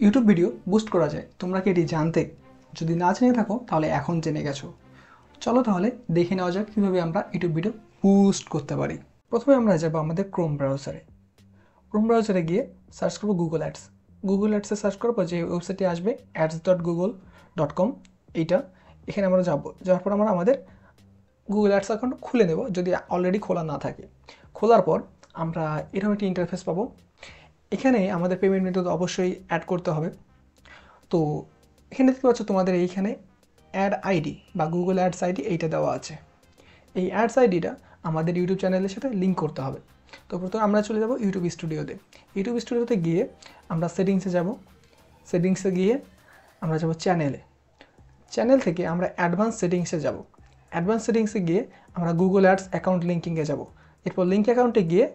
YouTube video boost করা যায়, তোমরা কি এটি জানতে? যদি না জেনে থাকো তাহলে এখন জেনে গেছো। চলো তাহলে দেখে নেওয়া যাক কীভাবে আমরা ইউটিউব ভিডিও বুস্ট করতে পারি। প্রথমে আমরা যাবো আমাদের ক্রোম ব্রাউজারে। ক্রোম ব্রাউজারে গিয়ে সার্চ করবো গুগল অ্যাডস। গুগল অ্যাডসে সার্চ করার পর যে ওয়েবসাইটটি আসবে ads.google.com, এখানে আমরা যাওয়ার পর আমরা আমাদের গুগল অ্যাডস অ্যাকাউন্ট খুলে নেব যদি অলরেডি খোলা না থাকে। খোলার পর আমরা এরকম একটি ইন্টারফেস পাবো। এখানে আমাদের পেমেন্ট মেথড অবশ্যই অ্যাড করতে হবে। তো এখানে দেখতে পাচ্ছ তোমাদের এইখানে অ্যাড আইডি বা গুগল অ্যাডস আইডি এইটা দেওয়া আছে। এই অ্যাডস আইডিটা আমাদের ইউটিউব চ্যানেলের সাথে লিঙ্ক করতে হবে। তো প্রথমে আমরা চলে যাব ইউটিউব স্টুডিওতে। ইউটিউব স্টুডিওতে গিয়ে আমরা সেটিংসে যাব। সেটিংসে গিয়ে আমরা যাব চ্যানেল থেকে আমরা অ্যাডভান্স সেটিংসে যাব। অ্যাডভান্স সেটিংসে গিয়ে আমরা গুগল অ্যাডস অ্যাকাউন্ট লিঙ্কিংয়ে যাব। এরপর লিঙ্ক অ্যাকাউন্টে গিয়ে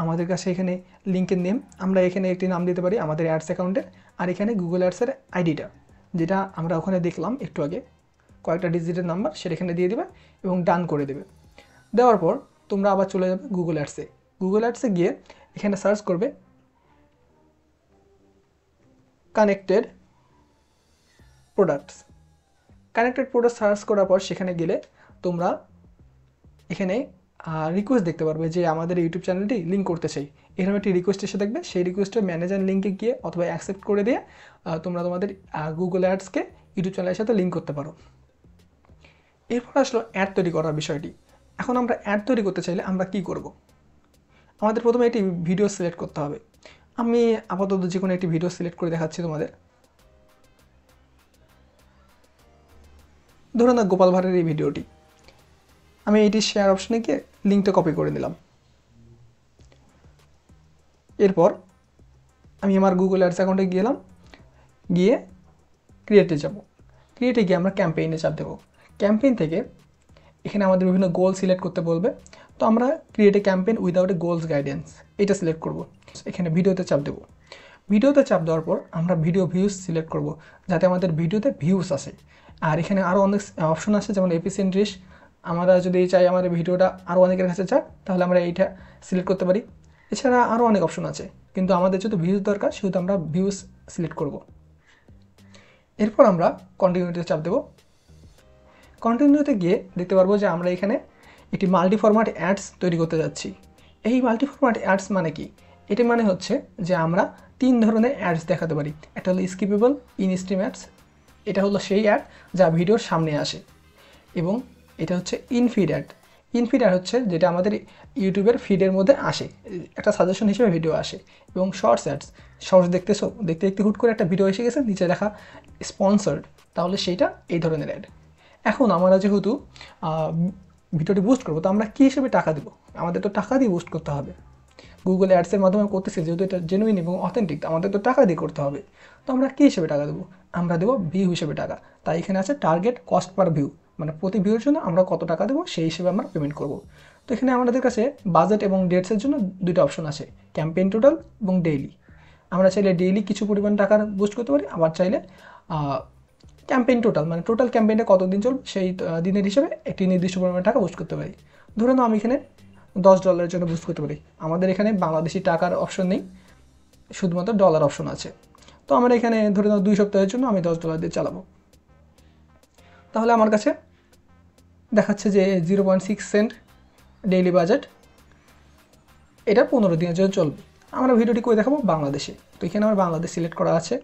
আমাদের কাছে এখানে লিঙ্কের নেম আমরা এখানে একটি নাম দিতে পারি আমাদের অ্যাডস অ্যাকাউন্টের। আর এখানে গুগল অ্যাডসের আইডিটা যেটা আমরা ওখানে দেখলাম একটু আগে, কয়েকটা ডিজিটের নাম্বার, সেটা এখানে দিয়ে দেবে এবং ডান করে দেবে। দেওয়ার পর তোমরা আবার চলে যাবে গুগল অ্যাডসে। গুগল অ্যাডসে গিয়ে এখানে সার্চ করবে connected products. Connected product search করার পর সেখানে গেলে তোমরা এখানে রিকোয়েস্ট দেখতে পারবে যে আমাদের ইউটিউব চ্যানেলটি লিঙ্ক করতে চাই। এরকম একটি রিকোয়েস্ট এসে দেখবে, সেই রিকোয়েস্টের ম্যানেজার লিঙ্কে গিয়ে অথবা অ্যাকসেপ্ট করে দিয়ে তোমরা তোমাদের গুগল অ্যাডসকে ইউটিউব চ্যানেলের সাথে লিঙ্ক করতে পারো। এরপর আসলো অ্যাড তৈরি করার বিষয়টি। এখন আমরা অ্যাড তৈরি করতে চাইলে আমরা কি করব? আমাদের প্রথমে একটি ভিডিও সিলেক্ট করতে হবে। আমি আপাতত যে কোনো একটি ভিডিও সিলেক্ট করে দেখাচ্ছি তোমাদের। ধরুন না গোপাল ভাঁড়ের এই ভিডিওটি, আমি এইটি শেয়ার অপশনে গিয়ে লিঙ্কটা কপি করে নিলাম। এরপর আমি আমার গুগল অ্যাডস অ্যাকাউন্টে গেলাম, গিয়ে ক্রিয়েটে যাব। ক্রিয়েটে গিয়ে আমরা ক্যাম্পেইনে চাপ দেবো। ক্যাম্পেইন থেকে এখানে আমাদের বিভিন্ন গোল সিলেক্ট করতে বলবে। তো আমরা create a campaign without a goals guidance এটা সিলেক্ট করব। এখানে ভিডিওতে চাপ দেবো। ভিডিওতে চাপ দেওয়ার পর আমরা ভিডিও ভিউজ সিলেক্ট করব যাতে আমাদের ভিডিওতে ভিউজ আসে। আর এখানে আরও অনেক অপশন আছে, যেমন এপিসেন্ট্রিশ। আমরা যদি চাই আমাদের ভিডিওটা আরও অনেকের কাছে যাক তাহলে আমরা এইটা সিলেক্ট করতে পারি। এছাড়া আরও অনেক অপশন আছে, কিন্তু আমাদের যেহেতু ভিউজ দরকার সেহেতু আমরা ভিউজ সিলেক্ট করব। এরপর আমরা কন্টিনিউতে চাপ দেবো। কন্টিনিউতে গিয়ে দেখতে পারবো যে আমরা এখানে একটি মাল্টি ফরম্যাট অ্যাডস তৈরি করতে যাচ্ছি। এই মাল্টি ফরম্যাট অ্যাডস মানে কি? এটি মানে হচ্ছে যে আমরা 3 ধরনের অ্যাডস দেখাতে পারি। একটা হলো স্কিপেবল ইন স্ট্রিম অ্যাডস, এটা হলো সেই অ্যাড যা ভিডিওর সামনে আসে, এবং এটা হচ্ছে ইনফিড অ্যাড। ইনফিড অ্যাড হচ্ছে যেটা আমাদের ইউটিউবের ফিডের মধ্যে আসে, একটা সাজেশন হিসেবে ভিডিও আসে। এবং শর্টস অ্যাডস, শর্টস দেখতেছো, দেখতে দেখতে হুট করে একটা ভিডিও এসে গেছে, নিচে লেখা স্পন্সর্ড, তাহলে সেইটা এই ধরনের অ্যাড। এখন আমরা যেহেতু ভিডিওটি বুস্ট করবো, তো আমরা কী হিসেবে টাকা দেবো? আমাদের তো টাকা দিয়ে বুস্ট করতে হবে। গুগল অ্যাডসের মাধ্যমে করতেছি, যেহেতু এটা জেনুইন এবং অথেন্টিক, আমাদের তো টাকা দিয়ে করতে হবে। তো আমরা কী হিসেবে টাকা দেবো? আমরা দেবো ভিউ হিসেবে টাকা। তাই এখানে আছে টার্গেট কস্ট পার ভিউ, মানে প্রতি ভিউর জন্য আমরা কত টাকা দেবো সেই হিসেবে আমরা পেমেন্ট করব। তো এখানে আমাদের কাছে বাজেট এবং ডেটসের জন্য 2টা অপশন আছে, ক্যাম্পেইন টোটাল এবং ডেইলি। আমরা চাইলে ডেইলি কিছু পরিমাণ টাকার বুস্ট করতে পারি, আবার চাইলে ক্যাম্পেইন টোটাল, মানে টোটাল ক্যাম্পেইনটা কতদিন চলবে সেই দিনের হিসেবে একটি নির্দিষ্ট পরিমাণ টাকা বুস্ট করতে পারি। ধরে নাও আমি এখানে $10 জন্য বুস্ট করতে পারি। আমাদের এখানে বাংলাদেশি টাকার অপশন নেই, শুধুমাত্র ডলার অপশন আছে। তো আমরা এখানে ধরে নাও 2 সপ্তাহের জন্য আমি $10 দিয়ে চালাবো। তাহলে আমার কাছে দেখাচ্ছে যে 0.6 সেন্ট ডেইলি বাজেট, এটা 15 দিনের জন্য চলবে। আমরা ভিডিওটি করে দেখাবো বাংলাদেশে, তো এখানে আমার বাংলাদেশ সিলেক্ট করা আছে।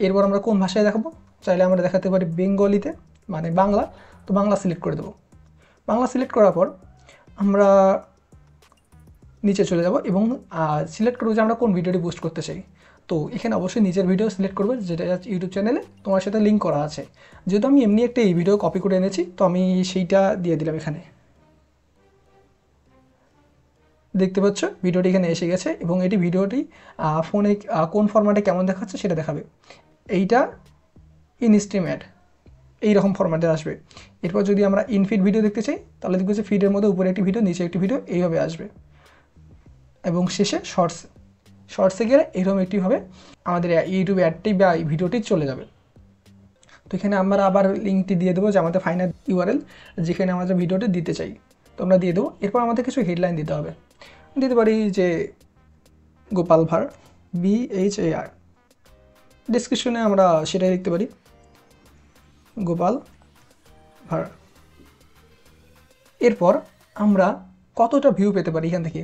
এরপর আমরা কোন ভাষায় দেখাবো? চাইলে আমরা দেখাতে পারি বেঙ্গলিতে, মানে বাংলা। তো বাংলা সিলেক্ট করে দেবো। বাংলা সিলেক্ট করার পর আমরা নিচে চলে যাব এবং সিলেক্ট করবো যে আমরা কোন ভিডিওটি বুস্ট করতে চাই। তো এখানে অবশ্যই নিজের ভিডিও সিলেক্ট করবে যেটা ইউটিউব চ্যানেলে তোমার সাথে লিঙ্ক করা আছে। যেহেতু আমি এমনি একটা এই ভিডিও কপি করে এনেছি, তো আমি সেইটা দিয়ে দিলাম এখানে। দেখতে পাচ্ছ ভিডিওটি এখানে এসে গেছে, এবং এটি ভিডিওটি ফোনে কোন ফরম্যাটে কেমন দেখাচ্ছে সেটা দেখাবে। এইটা ইন স্ট্রিম অ্যাড এইরকম ফরম্যাটে আসবে। এরপর যদি আমরা ইনফিড ভিডিও দেখতে চাই তাহলে দেখবো যে ফিডের মধ্যে উপরে একটি ভিডিও, নিচে একটি ভিডিও, এইভাবে আসবে। এবং শেষে শর্টসে গেলে এরকম একটিভাবে আমাদের ইউটিউব অ্যাডটি বা ভিডিওটি চলে যাবে। তো এখানে আমরা আবার লিঙ্কটি দিয়ে দেবো যে আমাদের ফাইনাল ইউআরএল যেখানে আমাদের ভিডিওটি দিতে চাই, তো আমরা দিয়ে দেবো। এরপর আমাদের কিছু হেডলাইন দিতে হবে। দিতে পারি যে গোপাল ভাঁড়, BHAR, ডিসক্রিপশনে আমরা সেটাই লিখতে পারি, গোপাল ভাঁড়। এরপর আমরা কতটা ভিউ পেতে পারি এখান থেকে,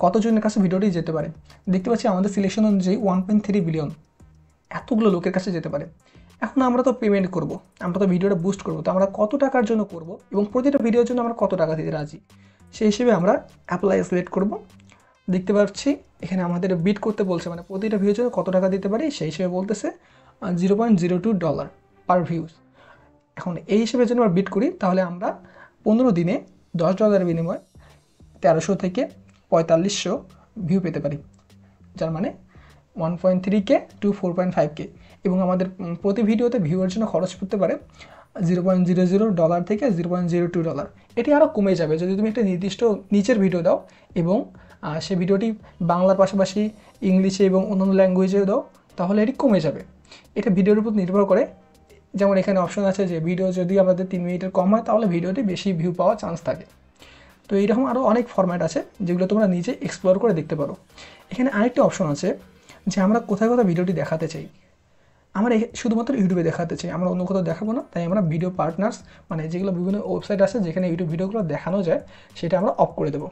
কতজনের কাছে ভিডিওটি যেতে পারে। দেখতে পাচ্ছি আমাদের সিলেকশন অনুযায়ী 1.3 বিলিয়ন, এতগুলো লোকের কাছে যেতে পারে। এখন আমরা তো পেমেন্ট করব, আমরা তো ভিডিওটা বুস্ট করব, তো আমরা কত টাকার জন্য করব এবং প্রতিটা ভিডিওর জন্য আমরা কত টাকা দিতে রাজি, সেই হিসেবে আমরা অ্যাপ্লাই সিলেক্ট করব। দেখতে পাচ্ছি এখানে আমাদের বিট করতে বলছে, মানে প্রতিটা ভিডিওর জন্য কত টাকা দিতে পারি সেই হিসেবে বলতেছে $0.02 পার ভিউজ। এখন এই হিসেবে যদি আমরা বিট করি তাহলে আমরা 15 দিনে $10 বিনিময়ে 1300 থেকে 4500 ভিউ পেতে পারি, যার মানে 1.3K to 4.5K। এবং আমাদের প্রতি ভিডিওতে ভিউয়ের জন্য খরচ করতে পারে $0.00 থেকে $0.02। এটি আরও কমে যাবে যদি তুমি একটা নির্দিষ্ট নিচের ভিডিও দাও এবং সে ভিডিওটি বাংলার পাশাপাশি ইংলিশে এবং অন্যান্য ল্যাঙ্গুয়েজেও দাও, তাহলে এটি কমে যাবে। এটা ভিডিওর উপর নির্ভর করে। যেমন এখানে অপশন আছে যে ভিডিও যদি আমাদের 3 মিনিটের কম হয় তাহলে ভিডিওটি বেশি ভিউ পাওয়ার চান্স থাকে। তো এইরকম আরও অনেক ফরম্যাট আছে যেগুলো তোমরা নিজে এক্সপ্লোর করে দেখতে পারো। এখানে আরেকটা অপশন আছে যে আমরা কোথায় কোথায় ভিডিওটি দেখাতে চাই। আমরা শুধুমাত্র ইউটিউবে দেখাতে চাই, আমরা অন্য কোথাও দেখাবো না। তাই আমরা ভিডিও পার্টনার্স, মানে যেগুলো বিভিন্ন ওয়েবসাইট আছে যেখানে ইউটিউব ভিডিওগুলো দেখানো যায়, সেটা আমরা অফ করে দেবো।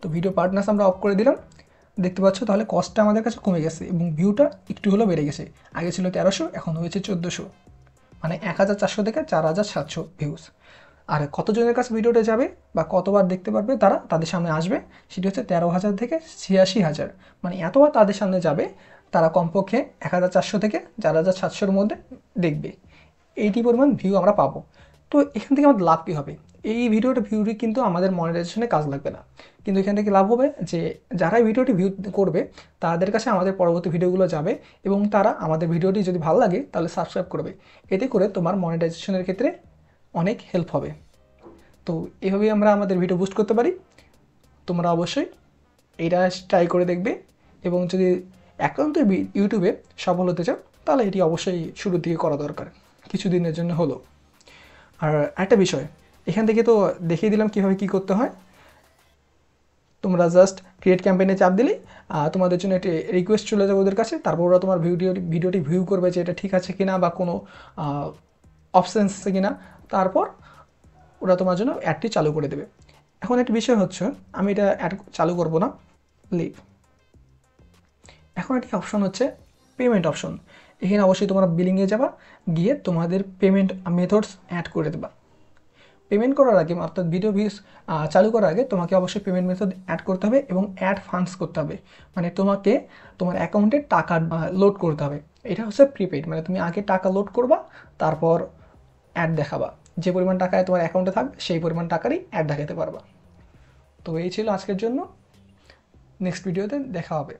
তো ভিডিও পার্টনার্স আমরা অফ করে দিলাম। দেখতে পাচ্ছ তাহলে কস্টটা আমাদের কাছে কমে গেছে এবং ভিউটা একটু হলেও বেড়ে গেছে। আগে ছিল 1300, এখন হয়েছে 1400, মানে 1400 থেকে 4700 ভিউজ। আর কতজনের কাছে ভিডিওটা যাবে বা কতবার দেখতে পারবে তারা, তাদের সামনে আসবে, সেটি হচ্ছে 13,000 থেকে 86,000, মানে এতবার তাদের সামনে যাবে তারা কমপক্ষে 1400 থেকে 4700-র মধ্যে দেখবে। এইটি পরিমাণ ভিউ আমরা পাবো। তো এখান থেকে আমাদের লাভ কী হবে? এই ভিডিওটি কিন্তু আমাদের মনিটাইজেশনে কাজ লাগবে না, কিন্তু এখান থেকে লাভ হবে যে যারা ভিডিওটি ভিউ করবে তাদের কাছে আমাদের পরবর্তী ভিডিওগুলো যাবে এবং তারা আমাদের ভিডিওটি যদি ভালো লাগে তাহলে সাবস্ক্রাইব করবে। এতে করে তোমার মনিটাইজেশনের ক্ষেত্রে অনেক হেল্প হবে। তো এভাবেই আমরা আমাদের ভিডিও বুস্ট করতে পারি। তোমরা অবশ্যই এটা ট্রাই করে দেখবে এবং যদি একান্ত ইউটিউবে সফল হতে চাও তাহলে এটি অবশ্যই শুরুর দিকে করা দরকার, কিছুদিনের জন্য হলো। আর একটা বিষয় এখান থেকে তো দেখিয়ে দিলাম কীভাবে কী করতে হয়। তোমরা জাস্ট ক্রিয়েট ক্যাম্পেইনে চাপ দিলেই তোমাদের জন্য একটি রিকোয়েস্ট চলে যাবে ওদের কাছে। তারপর ওরা তোমার ভিডিওটি ভিউ করবে যে এটা ঠিক আছে কিনা বা কোনো অপশানস আছে কিনা, তারপর ওরা তোমার জন্য অ্যাডটি চালু করে দেবে। এখন একটা বিষয় হচ্ছে আমি এটা অ্যাড চালু করব না, লিভ। এখন একটি অপশন হচ্ছে পেমেন্ট অপশন। এখানে অবশ্যই তোমরা বিলিংয়ে যাবা, গিয়ে তোমাদের পেমেন্ট মেথডস অ্যাড করে দেবা। পেমেন্ট করার আগে অর্থাৎ ভিডিও ভিউজ চালু করার আগে তোমাকে অবশ্যই পেমেন্ট মেথড অ্যাড করতে হবে এবং অ্যাড ফান্ডস করতে হবে, মানে তোমাকে তোমার অ্যাকাউন্টে টাকা লোড করতে হবে। এটা হচ্ছে প্রিপেড, মানে তুমি আগে টাকা লোড করবা, তারপর অ্যাড দেখাবা। যে পরিমাণ টাকায় তোমার অ্যাকাউন্টে থাকবে সেই পরিমাণ টাকারই অ্যাড দেখাতে পারবা। তো এই ছিল আজকের জন্য, নেক্সট ভিডিওতে দেখা হবে।